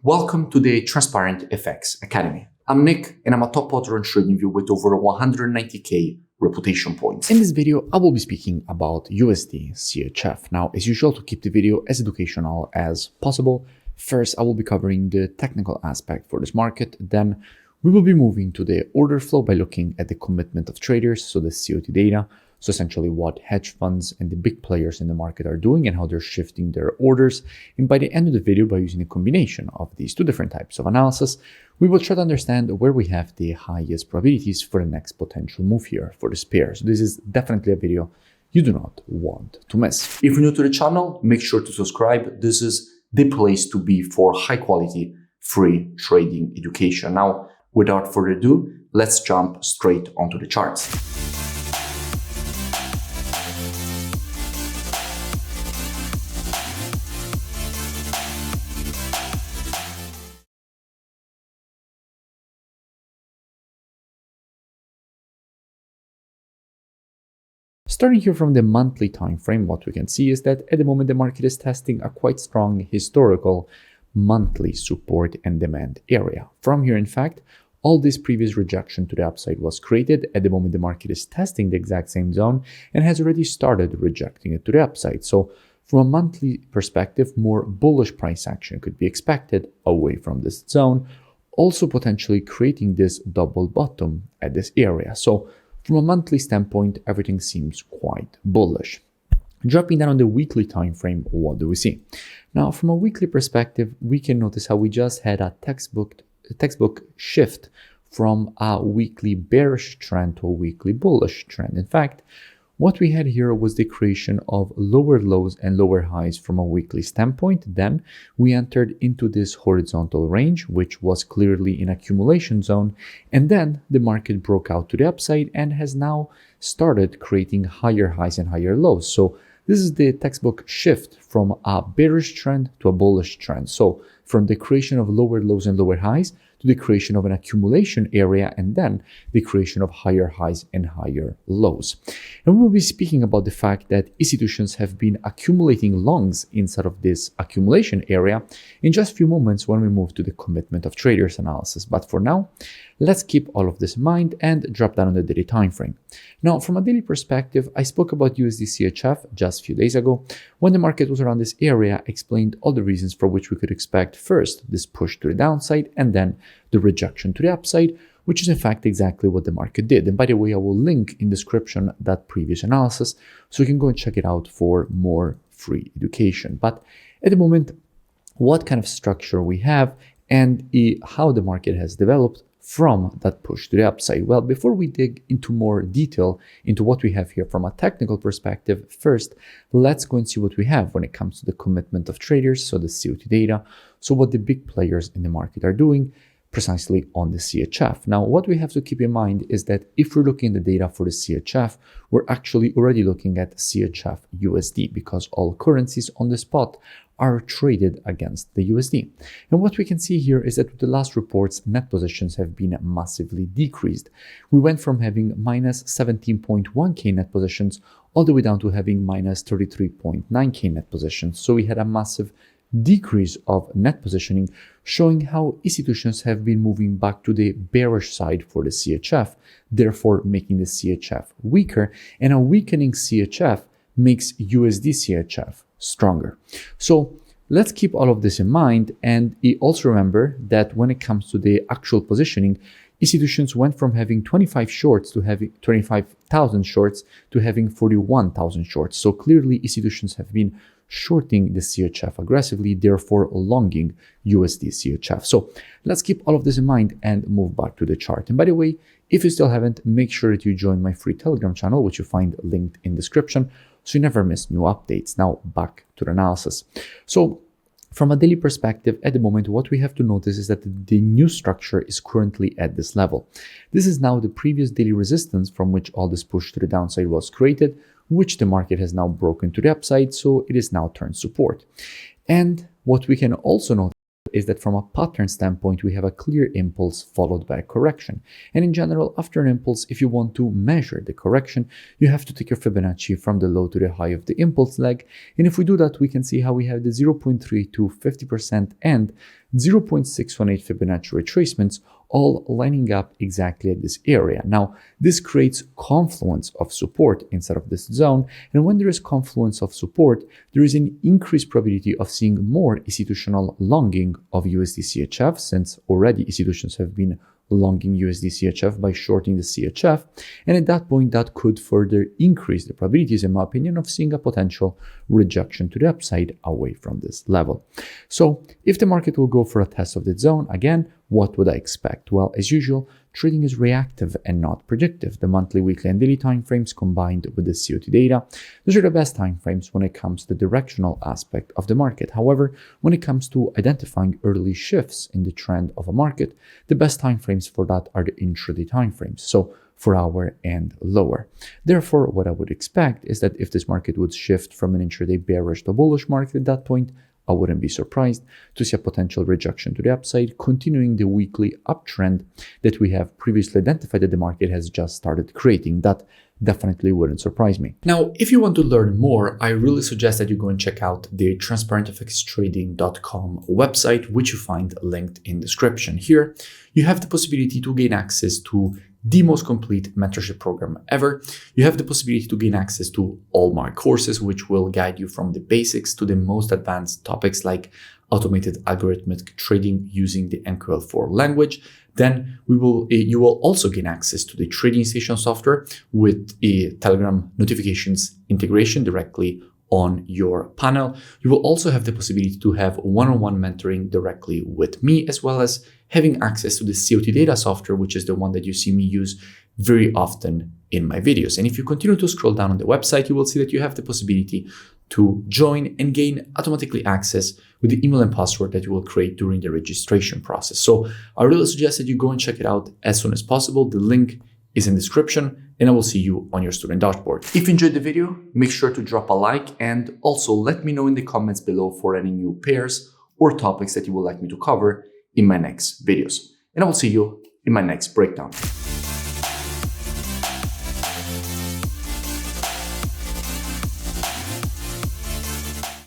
Welcome to the Transparent FX Academy. I'm Nick and I'm a top author on TradingView with over 190k reputation points. In this video, I will be speaking about USDCHF. Now, as usual, to keep the video as educational as possible, first I will be covering the technical aspect for this market. Then we will be moving to the order flow by looking at the commitment of traders, so the COT data. So essentially what hedge funds and the big players in the market are doing and how they're shifting their orders. And by the end of the video, by using a combination of these two different types of analysis, we will try to understand where we have the highest probabilities for the next potential move here for this pair. So this is definitely a video you do not want to miss. If you're new to the channel, make sure to subscribe. This is the place to be for high quality, free trading education. Now, without further ado, let's jump straight onto the charts. Starting here from the monthly time frame, what we can see is that at the moment the market is testing a quite strong historical monthly support and demand area. From here, in fact, all this previous rejection to the upside was created. At the moment the market is testing the exact same zone and has already started rejecting it to the upside. So from a monthly perspective, more bullish price action could be expected away from this zone, also potentially creating this double bottom at this area. So from a monthly standpoint, everything seems quite bullish. Dropping down on the weekly time frame, what do we see? Now, from a weekly perspective, we can notice how we just had a textbook shift from a weekly bearish trend to a weekly bullish trend. In fact, what we had here was the creation of lower lows and lower highs from a weekly standpoint. Then we entered into this horizontal range, which was clearly in accumulation zone. And then the market broke out to the upside and has now started creating higher highs and higher lows. So this is the textbook shift from a bearish trend to a bullish trend. So from the creation of lower lows and lower highs to the creation of an accumulation area, and then the creation of higher highs and higher lows. And we will be speaking about the fact that institutions have been accumulating longs inside of this accumulation area in just a few moments when we move to the commitment of traders analysis. But for now, let's keep all of this in mind and drop down on the daily time frame. Now, from a daily perspective, I spoke about USDCHF just a few days ago when the market was around this area, explained all the reasons for which we could expect first this push to the downside and then the rejection to the upside, which is in fact exactly what the market did. And by the way, I will link in description that previous analysis so you can go and check it out for more free education. But at the moment, what kind of structure we have and how the market has developed from that push to the upside. Well, before we dig into more detail into what we have here from a technical perspective, first, let's go and see what we have when it comes to the commitment of traders, so the COT data, so what the big players in the market are doing precisely on the CHF. Now, what we have to keep in mind is that if we're looking at the data for the CHF, we're actually already looking at CHF USD because all currencies on the spot are traded against the USD. And what we can see here is that with the last reports, net positions have been massively decreased. We went from having minus 17.1k net positions all the way down to having minus 33.9k net positions. So we had a massive decrease of net positioning, showing how institutions have been moving back to the bearish side for the CHF, therefore making the CHF weaker, and a weakening CHF makes USDCHF stronger. So let's keep all of this in mind, and also remember that when it comes to the actual positioning, institutions went from having 25 shorts to having 25,000 shorts to having 41,000 shorts. So clearly institutions have been shorting the CHF aggressively, therefore longing USDCHF. So let's keep all of this in mind and move back to the chart. And by the way, if you still haven't, make sure that you join my free Telegram channel, which you find linked in description, so you never miss new updates. Now back to the analysis. So from a daily perspective, at the moment, what we have to notice is that the new structure is currently at this level. This is now the previous daily resistance from which all this push to the downside was created, which the market has now broken to the upside, so it is now turned support. And what we can also notice is that from a pattern standpoint, we have a clear impulse followed by a correction. And in general, after an impulse, if you want to measure the correction, you have to take your Fibonacci from the low to the high of the impulse leg. And if we do that, we can see how we have the 0.3 to 50% and 0.618 Fibonacci retracements all lining up exactly at this area. Now, this creates confluence of support inside of this zone. And when there is confluence of support, there is an increased probability of seeing more institutional longing of USDCHF, since already institutions have been longing USDCHF by shorting the CHF. And at that point, that could further increase the probabilities, in my opinion, of seeing a potential rejection to the upside away from this level. So if the market will go for a test of the zone, again, what would I expect? Well, as usual, trading is reactive and not predictive. The monthly, weekly, and daily timeframes combined with the COT data, those are the best timeframes when it comes to the directional aspect of the market. However, when it comes to identifying early shifts in the trend of a market, the best timeframes for that are the intraday timeframes, so 4 hour and lower. Therefore, what I would expect is that if this market would shift from an intraday bearish to bullish market at that point, I wouldn't be surprised to see a potential rejection to the upside, continuing the weekly uptrend that we have previously identified that the market has just started creating. That definitely wouldn't surprise me. Now, if you want to learn more, I really suggest that you go and check out the transparentfxtrading.com website, which you find linked in the description. Here, you have the possibility to gain access to the most complete mentorship program ever. You have the possibility to gain access to all my courses, which will guide you from the basics to the most advanced topics like automated algorithmic trading using the MQL4 language. Then you will also gain access to the trading station software with a Telegram notifications integration directly on your panel. You will also have the possibility to have one-on-one mentoring directly with me, as well as having access to the COT data software, which is the one that you see me use very often in my videos. And if you continue to scroll down on the website, you will see that you have the possibility to join and gain automatically access with the email and password that you will create during the registration process. So I really suggest that you go and check it out as soon as possible. The link is in the description, and I will see you on your student dashboard. If you enjoyed the video, make sure to drop a like, and also let me know in the comments below for any new pairs or topics that you would like me to cover in my next videos. And I will see you in my next breakdown.